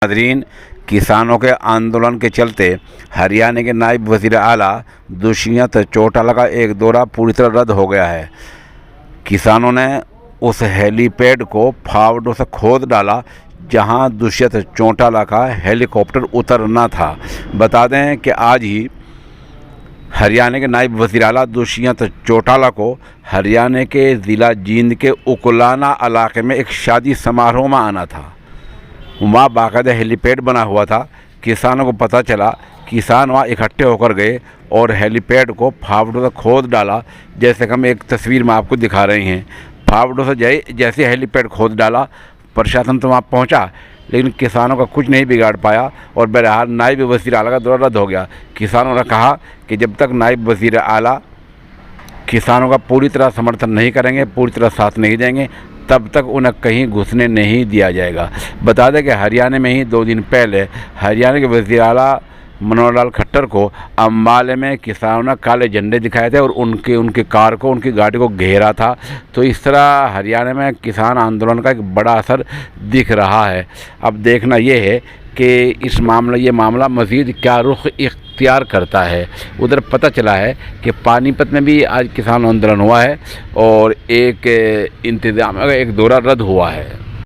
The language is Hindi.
नाज़रीन, किसानों के आंदोलन के चलते हरियाणा के नायब वज़ीर आला दुष्यंत चौटाला का एक दौरा पूरी तरह रद्द हो गया है। किसानों ने उस हेलीपैड को फावड़ों से खोद डाला जहां दुष्यंत चौटाला का हेलीकॉप्टर उतरना था। बता दें कि आज ही हरियाणा के नायब वज़ीर आला दुष्यंत चौटाला को हरियाणा के ज़िला जींद के उकलाना इलाके में एक शादी समारोह में आना था। वहाँ बाकायदा हेलीपैड बना हुआ था। किसानों को पता चला, किसान वहाँ इकट्ठे होकर गए और हेलीपैड को फावड़ों से खोद डाला, जैसे कि हम एक तस्वीर में आपको दिखा रहे हैं। फावड़ों से जैसे हेलीपैड खोद डाला, प्रशासन तो वहाँ पहुँचा, लेकिन किसानों का कुछ नहीं बिगाड़ पाया और बहरहाल नायब वज़ीर आला का दौरा रद्द हो गया। किसानों ने कहा कि जब तक नायब वज़ीर आला किसानों का पूरी तरह समर्थन नहीं करेंगे, पूरी तरह साथ नहीं देंगे, तब तक उन्हें कहीं घुसने नहीं दिया जाएगा। बता दें कि हरियाणा में ही 2 दिन पहले हरियाणा के वज़ीर आला मनोहर लाल खट्टर को अम्बाले में किसानों ने काले झंडे दिखाए थे और उनकी कार को, उनकी गाड़ी को घेरा था। तो इस तरह हरियाणा में किसान आंदोलन का एक बड़ा असर दिख रहा है। अब देखना ये है कि ये मामला मज़ीद क्या रुख इख्तियार करता है। उधर पता चला है कि पानीपत में भी आज किसान आंदोलन हुआ है और एक दौरा रद्द हुआ है।